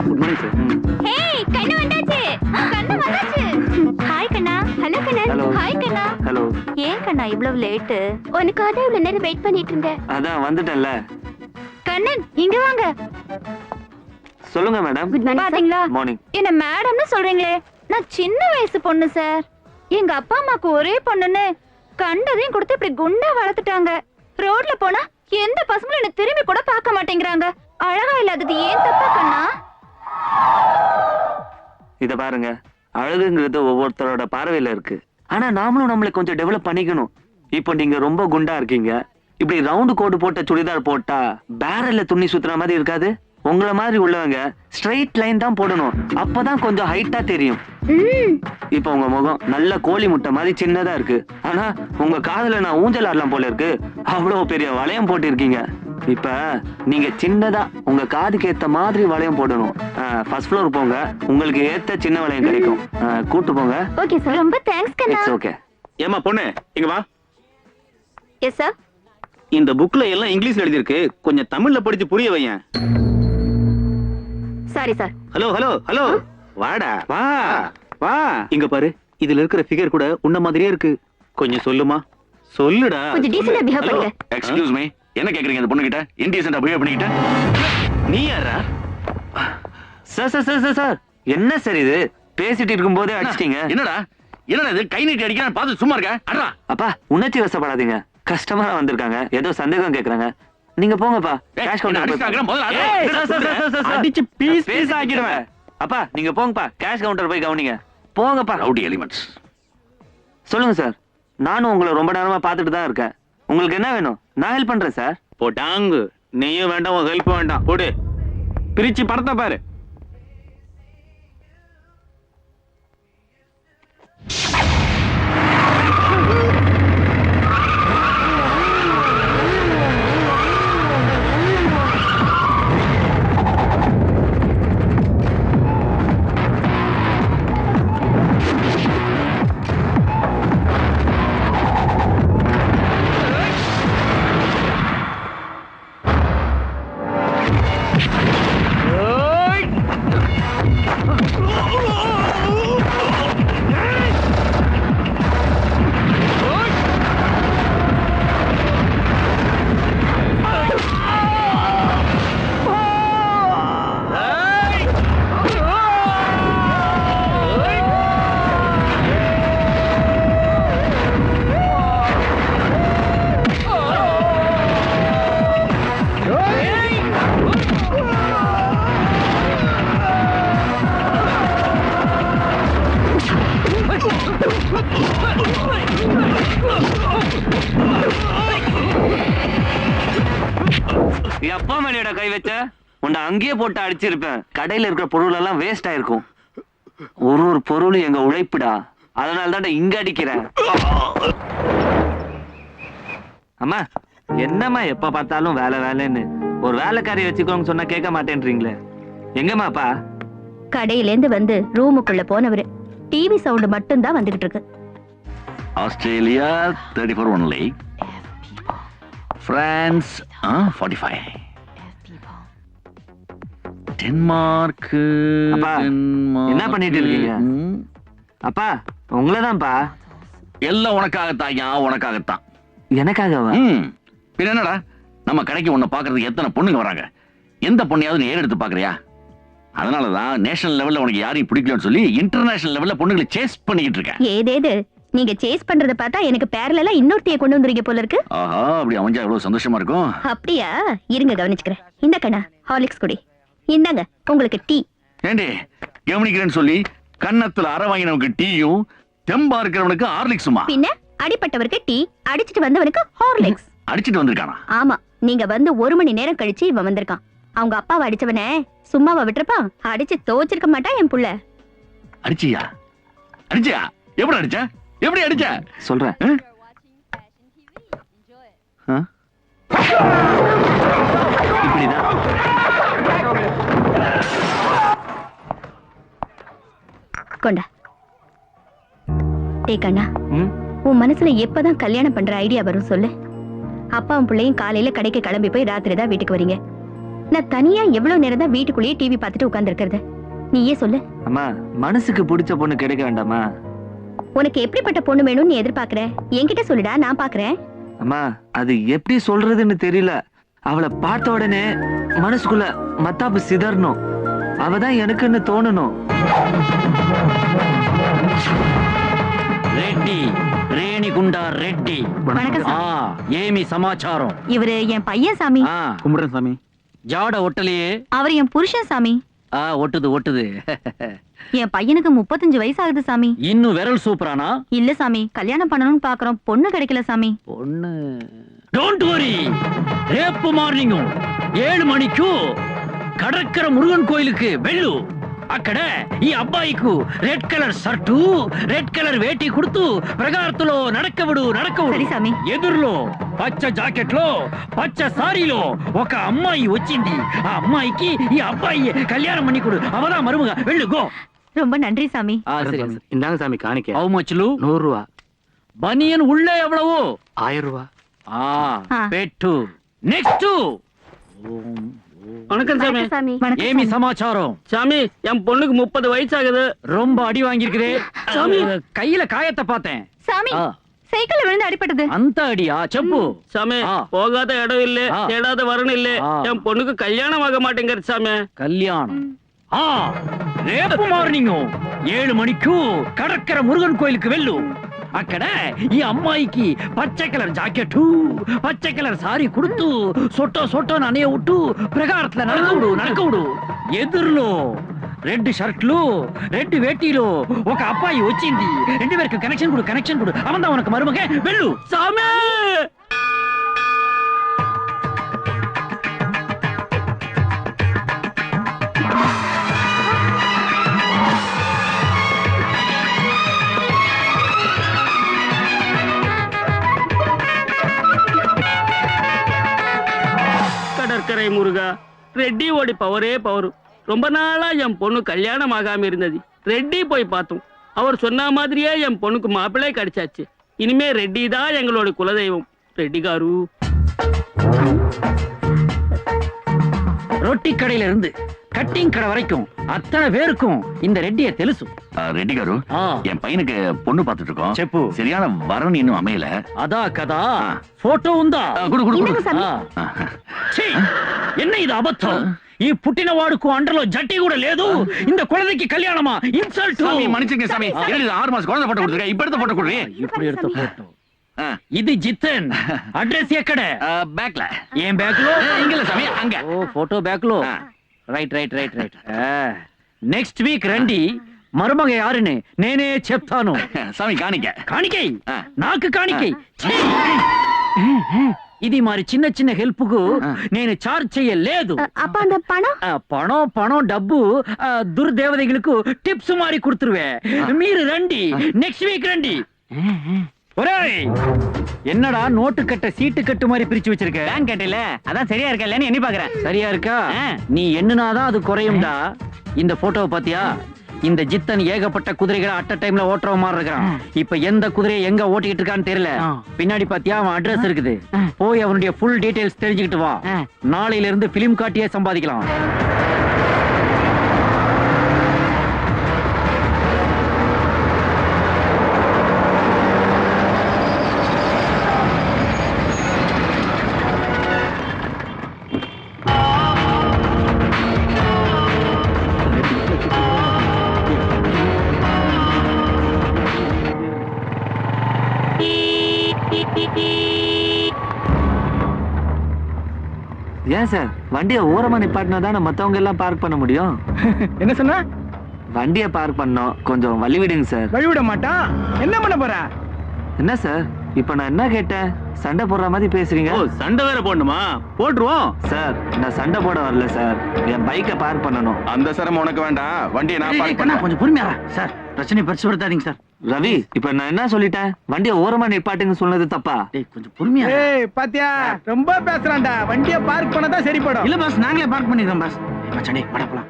Good morning sir. ஹே கண்ணு வந்தாச்சு. கண்ணு வந்தாச்சு. ஹாய் கண்ணா. ஹலோ கண்ணா. Hello. ஹாய் கண்ணா. ஹலோ. ஏன் கண்ணா இவ்வளவு லேட்? உனக்காக தான் இவ்வளவு நேரம் வெயிட் பண்ணிட்டு இருந்தேன். அதான் வந்துட்டேன்ல. கண்ணன் இங்க வாங்க. சொல்லுங்க மேடம். Good morning. பாத்தீங்களா? மார்னிங். என்ன மேடம்னு சொல்றீங்களே? நான் சின்ன வயசு பொண்ணு சார். எங்க அப்பா அம்மாக்கு ஒரே பொண்ணுன்னு கண்டதையும் கொடுத்து இப்படி குண்டா வளர்த்துட்டாங்க. ரோட்ல போனா எந்த பசங்களும் என்ன திரும்பி கூட பார்க்க மாட்டேங்கிறாங்க. அழகா இல்லாதது ஏன் தப்பா கண்ணா? இத பாருங்க, அழகுங்கிறது ஒவ்வொருத்தரோட பார்வையில இருக்கு. ஆனா நாமளும் நம்மளை கொஞ்சம் டெவலப் பண்ணிக்கணும். இப்போ நீங்க ரொம்ப குண்டா இருக்கீங்க. இப்படி ரவுண்டு கோடு போட்ட சுடிதார் போட்டா பேரல்ல துணி சுத்துற மாதிரி இருக்காது. உங்கள மாதிரி உள்ளவங்க ஸ்ட்ரைட் லைன் தான் போடணும். அப்பதான் கொஞ்சம் ஹைட்டா தெரியும். இப்ப உங்க முகம் நல்ல கோழி முட்டை மாதிரி சின்னதா இருக்கு. ஆனா உங்க காதுல நான் ஊஞ்சல் ஆடலாம் போல இருக்கு. அவ்வளவு பெரிய வளையம் போட்டு இருக்கீங்க. இப்ப நீங்க சின்னதா உங்க காதுக்கு ஏத்த மாதிரி வளையம் போடணும். ஃபர்ஸ்ட் ஃப்ளோர் போங்க, உங்களுக்கு ஏத்த சின்ன வளையம் கிடைக்கும். கூட்டு போங்க. Okay sir. ரொம்ப தேங்க்ஸ் கண்ணா. It's okay. ஏமா பொண்ணு இங்க வா. Yes sir. இந்த புக்ல எல்லாம் இங்கிலீஷ்ல எழுதி இருக்கு, கொஞ்சம் தமிழ்ல படிச்சு புரிய வையேன். Sorry sir. Hello hello hello, வாடா வா வா. இங்க பாரு, இதுல இருக்கிற ஃபிகர் கூட உன்ன மாதிரியே இருக்கு. கொஞ்சம் சொல்லுமா, சொல்லுடா. கொஞ்சம் டீசென்ட்டா பிஹேவ் பண்ணுங்க. எக்ஸ்கியூஸ் மீ, என்ன கேக்குறீங்க அந்த பொண்ணு கிட்ட? இன்டீசென்ட்டா பிஹேவ் பண்ணிக்கிட்ட? நீ யாரா? Sir sir sir sir sir, என்ன சார் இது? பேசிட்டு இருக்கும் போதே அடிச்சிட்டீங்க. என்னடா என்னடா இது? கை நீட்டி அடிக்கிறான்னு பார்த்து சும்மா இருக்க? அடடா. அப்பா, உணர்ச்சி வசப்படாதீங்க. கஸ்டமரா வந்திருக்காங்க, ஏதோ சந்தேகம் கேக்குறாங்க. நீங்க போங்கப்பா. கேஷ் கவுண்டர் போய் அடிச்சு பீஸ் பேச ஆக்கிடுவேன். அப்பா நீங்க போங்கப்பா, கேஷ் கவுண்டர் போய் கவனிங்க. போங்கப்பா. Rowdy elements. சொல்லுங்க சார். நானும் உங்களை ரொம்ப நேரமா பார்த்துட்டு தான் இருக்கேன். உங்களுக்கு என்ன வேணும்? நான் ஹெல்ப் பண்றேன் சார். போட்டாங்கு. நீயும் வேண்டாம், உன் ஹெல்ப் வேண்டாம். போடு, பிரிச்சு படத்தை பாரு. அப்பா மேலையோட கை வச்ச உன்னை அங்கேயே போட்டு அடிச்சிருப்பேன். கடையில இருக்கிற பொருள் எல்லாம் வேஸ்ட் ஆயிருக்கும். ஒரு பொருளும் எங்க உழைப்புடா. அதனால தான் இங்க அடிக்கிறேன். அம்மா, என்னம்மா எப்ப பார்த்தாலும் வேலை வேலைன்னு? ஒரு வேலைக்காரி வச்சுக்கோங்க சொன்னா கேட்க மாட்டேன்றீங்களே. எங்கம்மா அப்பா? கடையில இருந்து வந்து ரூமுக்குள்ள போனவரு. டிவி சவுண்ட் மட்டும் தான் வந்துகிட்டு இருக்கு. Australia 34 only. பிரான்ஸ் 45. டென்மார்க். அப்பா, என்ன பண்ணிட்டு இருக்கீங்க? அப்பா, உங்களதான்ப்பா. எல்லாம் உனக்காகத்தான், உனக்காகத்தான். எனக்காகவா? பின்ன என்னடா, நம்ம கடைக்கு உன்னை பாக்குறதுக்கு எத்தனை பொண்ணுங்க வராங்க. எந்த பொண்ணையாவது நீ ஏறெடுத்து பாக்குறியா? அதனாலதான் நேஷனல் லெவல்ல உனக்கு யாரையும் பிடிக்கலன்னு சொல்லி இன்டர்நேஷனல் லெவல்ல பொண்ணுங்களை சேஸ் பண்ணிக்கிட்டு இருக்கேன். ஏதேது நீங்க சேஸ் பண்றத பார்த்தா எனக்கு பேரலா இன்னொருத்தைய கொண்டு வந்துறீங்க போல இருக்கு. ஆஹா, அப்படி அமைஞ்சா எவ்வளவு சந்தோஷமா இருக்கும். அப்படியா? இருங்க கவனிச்சுக்கிறேன். இந்த கண்ணா ஹார்லிக்ஸ் குடி. இந்தாங்க உங்களுக்கு டீ. ஏண்டி கவனிக்கிறேன்னு சொல்லி கன்னத்துல அற வாங்கினவனுக்கு டீயும், தெம்பா இருக்கிறவனுக்கு ஹார்லிக்ஸுமா? பின்ன அடிப்பட்டவருக்கு டீ, அடிச்சிட்டு வந்தவனுக்கு ஹார்லிக்ஸ். அடிச்சிட்டு வந்திருக்கானா? ஆமா, நீங்க வந்து 1 மணி நேரம் கழிச்சு இவன் வந்திருக்கான். அவங்க அப்பாவை அடிச்சவனே சும்மாவா விட்டுருப்பான்? அடிச்சு தோச்சிருக்க மாட்டான் என் புள்ள. அடிச்சியா? அடிச்சியா? எப்படி அடிச்ச? எப்படி அடிச்ச? சொல்றேன். இப்படிதான். கொண்டா. டேய் கண்ணா, உன் மனசுல எப்பதான் கல்யாணம் பண்ற ஐடியா வரும் சொல்லு. அப்பாவும் பிள்ளையும் காலையில கடைக்கு கிளம்பி போய் ராத்திரி தான் வீட்டுக்கு வரீங்க. நான் தனியா எவ்வளவு நேரம் தான் வீட்டுக்குள்ளேயே டிவி பார்த்துட்டு உட்கார்ந்து நீயே சொல்லு. அம்மா மனசுக்கு பிடிச்ச பொண்ணு கிடைக்க வேண்டாமா? உனக்கு எப்படிப்பட்ட பொண்ணு வேணும்னு நீ எதிர்பார்க்கற? என்கிட்ட சொல்லுடா, நான் பாக்குறேன். அம்மா அது எப்படி சொல்றதுன்னு தெரியல. அவளை பார்த்த உடனே மனசுக்குள்ள மத்தாப்பு சிதறணும். அவதான் எனக்குன்னு தோணணும். రెడ్డి రేణిగుండ రెడ్డి வணக்கம் ఆ சாமி. ఏమి సమాచారం இவரு என் பையன் சாமி. ఆ கும்பிடுறேன் சாமி. జాడ ఒట్టలియే அவர் என் புருஷன் சாமி. ఆ ఒట్టుது ఒట్టుது என் பையனுக்கு 35 வயசு ஆகுது சாமி. ఇన్ను వెరల్ సూపరానా இல்ல சாமி, கல்யாணம் பண்ணணும்னு பாக்குறோம், பொண்ணு கிடைக்கல சாமி. పొన్ను డోంట్ వరీ రేపు మార్నింగ్ 7 మణికు కడక్కర మురుగన్ కోయిలుకి వెళ్ళు. అక్కడ ఈ అబ్బాయికు red colour shirt red colour వేటి కుడుతూ ప్రగార్తులో నడకవుడు సరే సామి. ఎదురులో పచ్చ జాకెట్ లో పచ్చ సారీలో ఒక అమ్మాయి వచ్చింది. ఆ అమ్మాయికి ఈ అబ్బాయి కళ్యాణం మణికుడు అవదా మరుముగా వెళ్ళు గో. ரொம்ப நன்றி சாமி. சாமி. இந்தாங்க சாமி காணிக்க. హౌ మచ్లు 100 ரூபா. బనియన్ ఉళ్ళే ఎవడవు 1000 ரூபா. పెట్టు నెక్స్ట్ வணக்கம் சாமி. வணக்கம் ఏమి சாமி. సమాచారం சாமி என் பொண்ணுக்கு 30 வயசு ஆகுது. ரொம்ப அடி வாங்கியிருக்குதே சாமி. கையில காயத்தை பார்த்தேன். சாமி, ஆ. சைக்கிள்ல விழுந்து அடிபட்டது. అంత అడియా చెప్పు சாமி ஆ. போகாத இடம் இல்ல ஆ. தேடாத வரணும் இல்ல. ஆ. என் பொண்ணுக்கு கல்யாணம் ஆக மாட்டேங்கிறது சாமி. కళ్యాణం ఆ రేపు మార్నింగ్ 7 మణికు కడక్కర మురుగన్ కోయిలుకి వెళ్ళు. అక్కడ ఈ అమ్మాయికి పచ్చ కలర్ జాకెట్ పచ్చ కలర్ సారీ కుడుతూ సొట్టో సొట్టో ననే ఉట్టు ప్రగారత్ల నడకవుడు ఎదురులో రెడ్ షర్ట్లు రెడ్ వేటీలో ఒక అబ్బాయి వచ్చింది. 2 பேருக்கு కనెక్షన్ కుడు అవందా ఉనకు మరుమగ వెళ్ళు సామే. கடற்கரை முருகா, ரெட்டியோட பவரே பவர். ரொம்ப நாளா என் பொண்ணு கல்யாணம் ஆகாம இருந்தது. ரெட்டி போய் பார்த்தோம். அவர் சொன்ன மாதிரியே என் பொண்ணுக்கு மாப்பிள்ளை கிடைச்சாச்சு. இனிமே ரெட்டி தான் எங்களோட குலதெய்வம். ரெட்டி காரு రొట్టి కடையில இருந்து கட்டிங் கடை வரைக்கும் அத்தனை பேருக்கும் இந்த ரெட்டிய తెలుసు. ரெட்டி గారు ఆ, என் பையனுக்கு பொண்ணு பார்த்துட்டு இருக்கோம். చెప్పు. சரியான வரன் இன்னும் அமையல. అదా కదా ఆ. ఫోటో ఉందా? குடு குடு இந்தாங்க குடு. சாமி. ఆ. ఛీ! என்ன இது అబద్ధం? ఈ పుట్టినవాడుకు అండలో జట్టి కూడా లేదు. இந்த குழந்தைக்கு கல்யாணமா? இன்சல்ட். சாமி மன்னிச்சுங்க சாமி. சாமி. என்னது 6 மாசம் குழந்தை போட்டோ கொடுத்துருக்க. இப்ப எடுத்த போட்டோ கொடுறீ. ఇప్పుడు எடுத்த ఫోటో. ஆ. ఇది జితన్. అడ్రస్ ఎక్కడ? பேக்ல. ఏం బ్యాగ్ లో? இங்க இல்ல சாமி, அங்க. ఓ ఫోటో బ్యాగ్ లో. ఆ. రైట్. నెక్స్ట్ వీక్ రండి. మరుమగ యారుని నేనే చెప్తాను. சாமி காணிக்க. కాணிకై ఆ. నాకు కాணிకై. ఛీ! ఇది మరి చిన్న చిన్న హెల్ప్ కు నేను చార్జ్ చేయలేదు. அப்ப அந்த பணம்? పణం డబ్బు దుర్దేవதைகளுக்கு టిప్స్ మారి కుడుతురువే. మీరు రండి, నెక్స్ట్ వీక్ రండి. ஒரேய், என்னடா நோட்டு கட்ட சீட்டு கட்டு மாதிரி பிரிச்சு வச்சிருக்க? பேங்க் கட்டல அதான் சரியா இருக்கலன்னு எண்ணி பாக்குறேன். சரியா இருக்கா? ஆ. நீ எண்ணுனாதான் அது குறையும்டா. இந்த போட்டோவை பாத்தியா? இந்த ஜித்தன் ஏகப்பட்ட குதிரைகளை அட்ட டைம்ல ஓட்டுற மாதிரி இருக்கிறான். இப்ப எந்த குதிரையை எங்க ஓட்டிக்கிட்டு இருக்கான்னு தெரியல. ஆ. பின்னாடி பாத்தியா அவன் அட்ரஸ் இருக்குது. போய் அவனுடைய ஃபுல் டீடைல்ஸ் தெரிஞ்சுக்கிட்டு வா. நாளையில இருந்து பிலிம் காட்டியே சம்பாதிக்கலாம். ஏன் சார் வண்டியை ஓரமா நிப்பாட்டினா தானே மத்தவங்க எல்லாம் பார்க் பண்ண முடியும்? என்ன சொன்னா? வண்டியை பார்க் பண்ணோம், கொஞ்சம் வழி விடுங்க சார். வழிவிட மாட்டான். என்ன பண்ண போற? என்ன சார் இப்ப நான் என்ன கேட்டேன்? சண்டை போடுற மாதிரி பேசுறீங்க. சண்டை வேற போடணுமா? போட்டுருவோம். சார் நான் சண்டை போட வரல சார், என் பைக்கை பார்க் பண்ணணும். அந்த சிரமம் உனக்கு வேண்டாம். வண்டியை நான் பார்க் பண்ணேன். கொஞ்சம் பொறுமையா சார். பிரச்சனை பெருசுபடுத்தாதீங்க சார். ரவி இப்ப நான் என்ன சொல்லிட்டேன்? வண்டியை ஓரமா நிப்பாட்டுங்க சொன்னது தப்பா? கொஞ்சம் பொறுமையா. ஏய் பாத்தியா ரொம்ப பேசுறான்டா. வண்டியை பார்க் பண்ணதான் சரிப்படும். இல்ல பாஸ், நாங்களே பார்க் பண்ணிடுறோம் பாஸ். மச்சானே வாடா போலாம்.